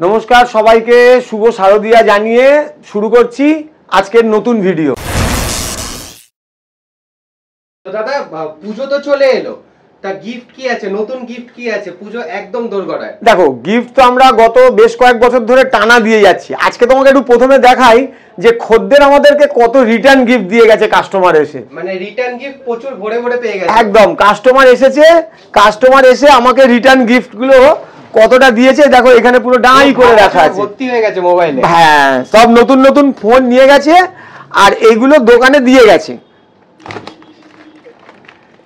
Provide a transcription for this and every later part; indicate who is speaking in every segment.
Speaker 1: নমস্কার সবাইকে শুভ শারদিয়া জানিয়ে শুরু করছি আজকের নতুন ভিডিও।
Speaker 2: তো দাদা পুজো তো চলে এলো, তা গিফট কি আছে, নতুন গিফট কি আছে? পুজো একদম দোরগড়ায়।
Speaker 1: দেখো গিফট তো আমরা গত বেশ কয়েক বছর ধরে টানা দিয়ে যাচ্ছি। আজকে তোমাকে একটু প্রথমে দেখাই যে খদ্দের আমাদেরকে কত রিটার্ন গিফট দিয়ে গেছে কাস্টমার এসে।
Speaker 2: মানে রিটার্ন গিফট প্রচুর ভরে ভরে পেয়ে গেছে।
Speaker 1: একদম কাস্টমার এসে আমাকে রিটার্ন গিফট গুলো কতটা দিয়েছে দেখো, এখানে পুরো ডাই করে রাখা আছে,
Speaker 2: ভর্তি হয়ে গেছে মোবাইলে।
Speaker 1: হ্যাঁ, সব নতুন নতুন ফোন নিয়ে গেছে আর এইগুলো দোকানে দিয়ে গেছে।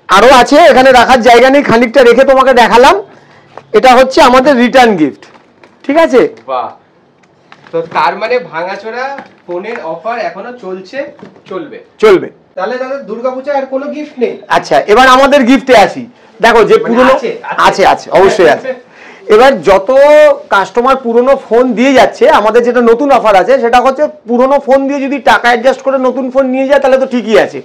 Speaker 1: আরো আছে, এখানে রাখার জায়গা নেই, খানিকটা রেখে তোমাকে দেখালাম। এটা হচ্ছে আমাদের রিটার্ন গিফট, ঠিক আছে?
Speaker 2: বাহ, তো তার মানে ভাঙাচোরা ফোনের অফার এখনো চলবে। তাহলে দাদা দুর্গাপূজায় আর কোনো গিফট নেই?
Speaker 1: আচ্ছা, এবার আমাদের গিফটে আসি। দেখো যে পুরনো আছে অবশ্যই আছে। এবার যত কাস্টমার পুরনো ফোন দিয়ে যাচ্ছে, আমাদের যেটা নতুন অফার আছে সেটা হচ্ছে পুরনো ফোন দিয়ে যদি টাকা অ্যাডজাস্ট করে নতুন ফোন নিয়ে যায় তাহলে তো ঠিকই আছে।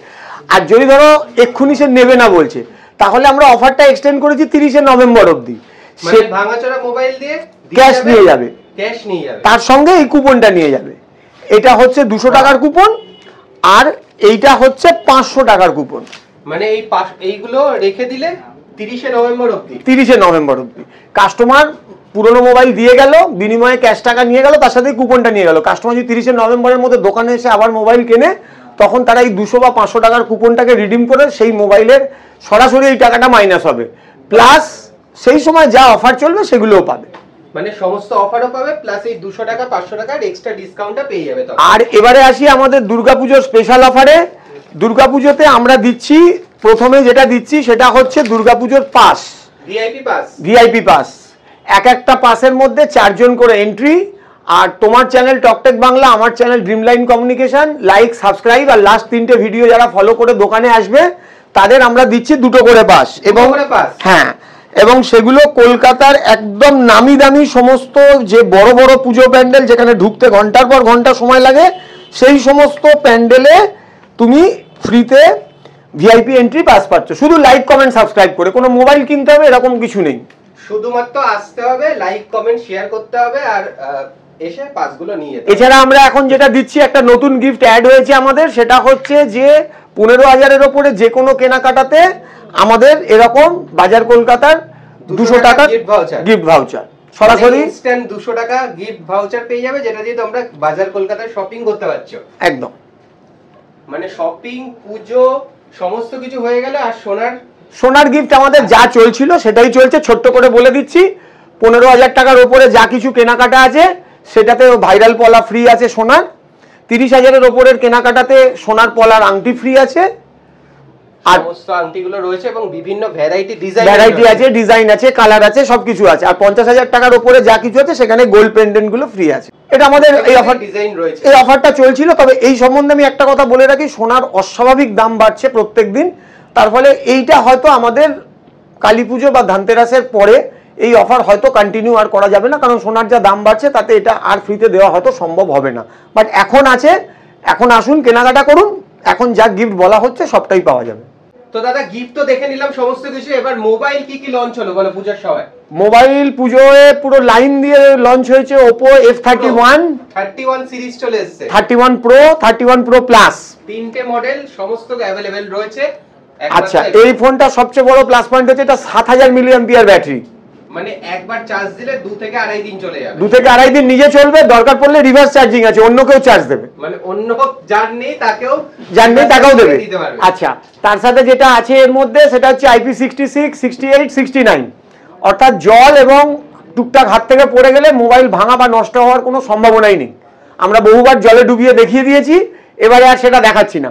Speaker 1: আর যদি ধরো এক্ষুনি সে নেবে না বলছে, তাহলে আমরা অফারটা এক্সটেন্ড করেছি 30শে নভেম্বর অবধি।
Speaker 2: সে ভাঙাচোরা মোবাইল দিয়ে
Speaker 1: ক্যাশ নিয়ে যাবে, তার সঙ্গে এই কুপনটা নিয়ে যাবে। এটা হচ্ছে 200 টাকার কুপন আর এইটা হচ্ছে 500 টাকার কুপন।
Speaker 2: মানে এইগুলো রেখে দিলে 30শে নভেম্বর অবধি কাস্টমার পুরনো মোবাইল দিয়ে গেল, বিনিময়ে ক্যাশ টাকা নিয়ে গেল, তার সাথে কুপনটা নিয়ে গেল। কাস্টমার যদি 30শে নভেম্বরের মধ্যে দোকানে এসে আবার মোবাইল কেনে, তখন তারা এই 200 বা 500 টাকার কুপনটাকে রিডিম করে সেই মোবাইলের সরাসরি এই টাকাটা মাইনাস হবে, প্লাস সেই সময় যা অফার চলবে সেগুলোও পাবে। মানে সমস্ত অফারও পাবে, প্লাস এই 200 টাকা 500 টাকার এক্সট্রা ডিসকাউন্টটা পেয়ে যাবে।
Speaker 1: আর এবারে আসি আমাদের দুর্গাপুজোর স্পেশাল অফারে। দুর্গাপুজোতে আমরা দিচ্ছি, প্রথমে যেটা দিচ্ছি সেটা হচ্ছে দুর্গাপুজোর পাস, ভিআইপি পাস। একটা পাসের মধ্যে 4 জন করে এন্ট্রি। আর তোমার চ্যানেল টকটেক বাংলা, আমার চ্যানেল ড্রিমলাইন কমিউনিকেশন, লাইক সাবস্ক্রাইব আর লাস্ট 3টে ভিডিও যারা ফলো করে দোকানে আসবে তাদের আমরা দিচ্ছি 2টো করে পাস। এবং হ্যাঁ, এবং সেগুলো কলকাতার একদম নামি দামি সমস্ত যে বড় বড় পুজো প্যান্ডেল যেখানে ঢুকতে ঘন্টার পর ঘন্টা সময় লাগে, সেই সমস্ত প্যান্ডেলে তুমি ফ্রিতে ভিআইপি এন্ট্রি পাস পাচ্ছ, শুধু লাইক কমেন্ট সাবস্ক্রাইব করে। কোনো মোবাইল কিনতে হবে এরকম কিছু নেই,
Speaker 2: শুধুমাত্র আসতে হবে, লাইক কমেন্ট শেয়ার করতে হবে আর এসে পাসগুলো নিয়ে যেতে হবে।
Speaker 1: এছাড়া আমরা এখন যেটা দিচ্ছি, একটা নতুন গিফট অ্যাড হয়েছে আমাদের, সেটা হচ্ছে যে 15,000-এর ওপরে যে কোনো কেনাকাটাতে আমাদের এরকম বাজার কলকাতার 200 টাকা গিফট ভাউচার সরাসরি
Speaker 2: ইনস্ট্যান্ট 200 টাকা গিফট ভাউচার পেয়ে যাবে, যেটা দিয়ে তোমরা বাজার কলকাতায় শপিং করতে পারছো।
Speaker 1: একদম,
Speaker 2: মানে শপিং, পুজো সমস্ত কিছু হয়ে গেল। আর
Speaker 1: সোনার গিফট আমাদের যা চলছিল সেটাই চলছে। ছোট্ট করে বলে দিচ্ছি, 15,000 টাকার ওপরে যা কিছু কেনাকাটা আছে সেটাতে ভাইরাল পলা ফ্রি আছে সোনার। 30,000-এর ওপরের কেনাকাটাতে সোনার পলার আংটি ফ্রি আছে। আর
Speaker 2: সমস্ত আংটিগুলো রয়েছে এবং বিভিন্ন ভ্যারাইটি
Speaker 1: আছে, ডিজাইন আছে, কালার আছে, সবকিছু আছে। আর 50,000 টাকার উপরে যা কিছু আছে সেখানে গোল্ড পেন্ডেন্ট গুলো ফ্রি আছে। এটা আমাদের এই অফার, ডিজাইন রয়েছে, এই অফারটা চলছিল। তবে এই সম্বন্ধে আমি একটা কথা বলে রাখি, সোনার অস্বাভাবিক দাম বাড়ছে প্রত্যেকদিন। তার ফলে এইটা হয়তো আমাদের কালী পুজো বা ধানতেরাসের পরে এই অফার হয়তো কন্টিনিউ আর করা যাবে না, কারণ সোনার যা দাম বাড়ছে তাতে এটা আর ফ্রিতে দেওয়া হয়তো সম্ভব হবে না। বাট এখন আছে, এখন আসুন কেনাকাটা করুন, এখন যা গিফট বলা হচ্ছে সবটাই পাওয়া যাবে।
Speaker 2: তো দাদা গিফট তো দেখে নিলাম সমস্ত কিছু, এবার মোবাইল কি লঞ্চ হলো বলো পূজার সময়?
Speaker 1: মোবাইল পুজোয় পুরো লাইন দিয়ে লঞ্চ হয়েছে। Oppo F31
Speaker 2: সিরিজ চলে এসেছে,
Speaker 1: 31 Pro, 31 Pro Plus,
Speaker 2: 3টে মডেল সমস্ত अवेलेबल রয়েছে।
Speaker 1: আচ্ছা, এই ফোনটা সবচেয়ে বড় প্লাস পয়েন্ট হচ্ছে এটা 7000 মিলিঅ্যাম্পিয়ার ব্যাটারি।
Speaker 2: মানে একবার চার্জ দিলে 2 থেকে আড়াই দিন চলে যাবে।
Speaker 1: 2 থেকে আড়াই দিন নিজে চলবে, দরকার পড়লে রিভার্স চার্জিং আছে, অন্য কেউ চার্জ দেবে।
Speaker 2: মানে অন্য যার নেই
Speaker 1: তাকেও দেবে। আচ্ছা, তার সাথে যেটা আছে এর মধ্যে সেটা হচ্ছে IP66, 68, 69। অর্থাৎ জল এবং টুকটাক হাত থেকে পড়ে গেলে মোবাইল ভাঙা বা নষ্ট হওয়ার কোনো সম্ভাবনাই নেই। আমরা বহুবার জলে ডুবিয়ে দেখিয়ে দিয়েছি, এবারে আর সেটা দেখাচ্ছি না।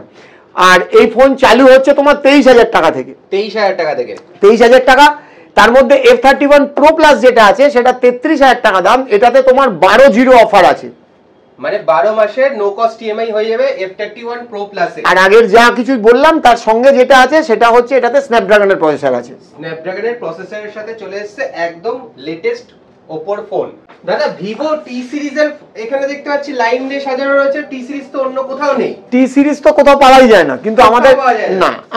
Speaker 1: আর এই ফোন চালু হচ্ছে তোমার 23,000 টাকা থেকে। 23,000 টাকা। তার মধ্যে F31 Pro Plus যেটা আছে সেটা 33,000 টাকা দাম। এটাতে তোমার 12/0 অফার আছে,
Speaker 2: মানে 12 মাসের নো কস্ট ইএমআই হয়ে যাবে F31 Pro Plus এ।
Speaker 1: আর আগের যা কিছু বললাম তার সঙ্গে যেটা আছে সেটা হচ্ছে এটাতে স্ন্যাপড্রাগনের প্রসেসর আছে।
Speaker 2: স্ন্যাপড্রাগনের প্রসেসরের সাথে চলে এসেছে একদম লেটেস্ট Oppo ফোন। দাদা Vivo T সিরিজের এখানে দেখতে পাচ্ছি লাইন দিয়ে সাজানো রয়েছে। T সিরিজ তো অন্য কোথাও নেই।
Speaker 1: T সিরিজ তো কোথাও পাওয়াই যায় না, কিন্তু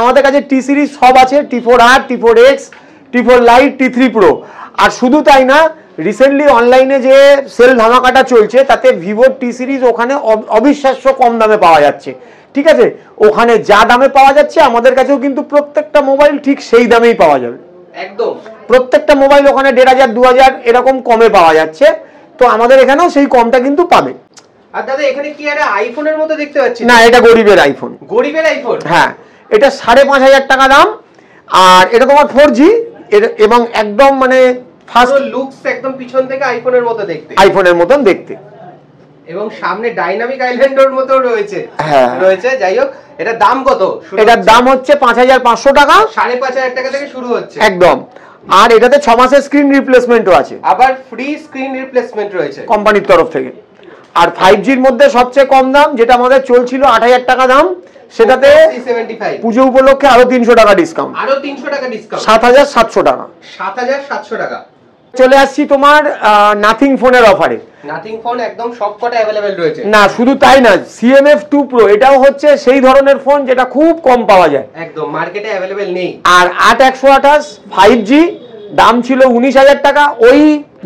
Speaker 1: আমাদের কাছে T সিরিজ সব আছে। T4R, T4X, T4 Lite, T3 Pro। আর শুধু তাই না, রিসেন্টলি অনলাইনে যে সেল ধামাকাটা চলছে তাতে ভিভোর টি সিরিজ ওখানে অবিশ্বাস্য কম দামে পাওয়া যাচ্ছে। ঠিক আছে, ওখানে যা দামে পাওয়া যাচ্ছে আমাদের কাছেও কিন্তু প্রত্যেকটা মোবাইল ঠিক সেই দামেই পাওয়া যাবে।
Speaker 2: একদম
Speaker 1: প্রত্যেকটা মোবাইল ওখানে 1500 2000 এরকম কমে পাওয়া যাচ্ছে, তো আমাদের এখানেও সেই কমটা কিন্তু পাবে।
Speaker 2: আর দাদা এখানে কি একটা আইফোনের মতো দেখতে পাচ্ছি?
Speaker 1: না, এটা গরিবের আইফোন।
Speaker 2: গরিবের আইফোন?
Speaker 1: হ্যাঁ, এটা 5500 টাকা দাম, আর এটা তোমার 4G এবং একদম মানে ফার্স্ট
Speaker 2: লুকস, একদম পিছন থেকে আইফোনের মতো দেখতে,
Speaker 1: আইফোনের মতন দেখতে,
Speaker 2: এবং সামনে ডাইনামিক আইল্যান্ডের মতো রয়েছে।
Speaker 1: হ্যাঁ
Speaker 2: রয়েছে। যাই হোক, এটার দাম কত?
Speaker 1: এটার দাম হচ্ছে 5500 টাকা,
Speaker 2: 5500 টাকা থেকে শুরু হচ্ছে
Speaker 1: একদম। আর এটাতে 6 মাসের স্ক্রিন রিপ্লেসমেন্টও আছে,
Speaker 2: আবার ফ্রি স্ক্রিন রিপ্লেসমেন্ট রয়েছে
Speaker 1: কোম্পানির তরফ থেকে। আর 5Gর মধ্যে সবচেয়ে কম দাম যেটা আমাদের চলছিল 8000 টাকা দাম, সেটাতে পুজো উপলক্ষে আরো 300 টাকা ডিসকাউন্ট,
Speaker 2: আরো 300 টাকা ডিসকাউন্ট,
Speaker 1: 7700 টাকা,
Speaker 2: 7700 টাকা।
Speaker 1: চলে আসছি তোমার নাথিং ফোনের অফারে।
Speaker 2: নাথিং ফোন একদম সবকটা अवेलेबल রয়েছে।
Speaker 1: না, শুধু তাই না, CMF2 Pro এটাও হচ্ছে সেই ধরনের ফোন যেটা খুব কম পাওয়া যায়,
Speaker 2: একদম মার্কেটে अवेलेबल নেই।
Speaker 1: আর 8128 5G দাম ছিল 19000 টাকা, ওই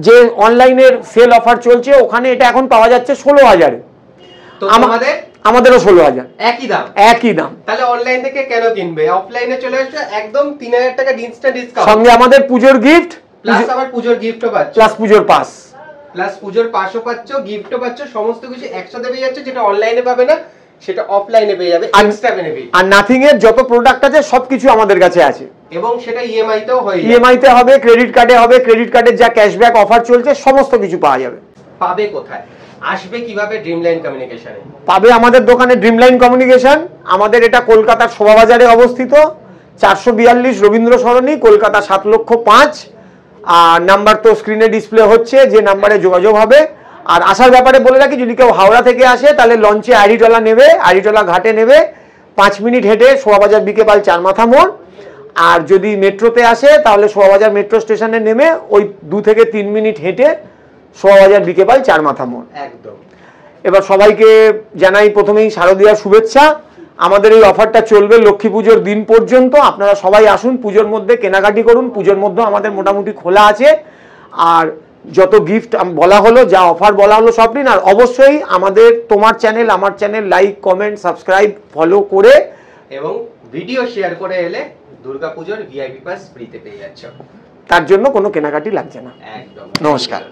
Speaker 1: যে অনলাইনের সেল অফার চলছে ওখানে এটা এখন পাওয়া যাচ্ছে 16000 এ।
Speaker 2: তো
Speaker 1: আমাদেরও 16000,
Speaker 2: একই দাম,
Speaker 1: একই দাম।
Speaker 2: তাহলে অনলাইন থেকে কেন কিনবে? অফলাইনে চলে আসবে, একদম 3000 টাকা ইনস্ট্যান্ট ডিসকাউন্ট,
Speaker 1: সঙ্গে আমাদের পুজোর গিফট,
Speaker 2: প্লাস আবার পুজোর গিফটও পাচ্ছ,
Speaker 1: প্লাস পুজোর পাস,
Speaker 2: প্লাস পুজোর পাসও পাচ্ছ, গিফটও পাচ্ছ, সমস্ত কিছু একসাথে পেয়ে যাচ্ছে, যেটা অনলাইনে পাবে না সেটা অফলাইনে পেয়ে যাবে এক্সট্রা বেনিফিট।
Speaker 1: আর নাথিং এর যত প্রোডাক্ট আছে সবকিছু আমাদের কাছে আছে,
Speaker 2: এবং সেটা ইএমআই তেও হয়,
Speaker 1: ইএমআই তে হবে, ক্রেডিট কার্ডে হবে, ক্রেডিট কার্ডের যা ক্যাশব্যাক অফার চলছে সমস্ত কিছু পাওয়া যাবে।
Speaker 2: পাবে কোথায়, আসবে কিভাবে? ড্রিমলাইন কমিউনিকেশনে
Speaker 1: পাবে আমাদের দোকানে ড্রিমলাইন কমিউনিকেশন। আমাদের এটা কলকাতার শোভাবাজারে অবস্থিত, 442 রবীন্দ্র সরণি, কলকাতা 7,05,000। আর নাম্বার তো স্ক্রিনে ডিসপ্লে হচ্ছে, যে নাম্বারে যোগাযোগ হবে। আর আসার ব্যাপারে বলে রাখি, যদি কেউ হাওড়া থেকে আসে তাহলে লঞ্চে আড়িটলা নেবে, আড়িটলা ঘাটে নেবে, 5 মিনিট হেঁটে শোভাবাজার বিকেপাল চারমাথা মোড়। আর যদি মেট্রোতে আসে তাহলে শোভাবাজার মেট্রো স্টেশনে নেমে ওই 2 থেকে 3 মিনিট হেঁটে শোভাবাজার বিকেপাল চারমাথা মোড়।
Speaker 2: একদম।
Speaker 1: এবার সবাইকে জানাই প্রথমেই শারদীয়ার শুভেচ্ছা। আমাদের এই অফারটা চলবে লক্ষ্মী পুজোর দিন পর্যন্ত। আপনারা সবাই আসুন, পুজোর মধ্যে কেনাকাটি করুন। পুজোর মধ্যে আমাদের মোটামুটি খোলা আছে। আর যত গিফট বলা হলো, যা অফার বলা হলো সব নিন। আর অবশ্যই আমাদের তোমার চ্যানেল আমার channel like, comment, subscribe, follow করে
Speaker 2: এবং ভিডিও শেয়ার করে এলে দুর্গাপুজোর ভিআইপি পাস ফ্রিতে পেয়ে যাচ্ছ।
Speaker 1: তার জন্য কোনো কেনাকাটি লাগছে না।
Speaker 2: একদম।
Speaker 1: নমস্কার।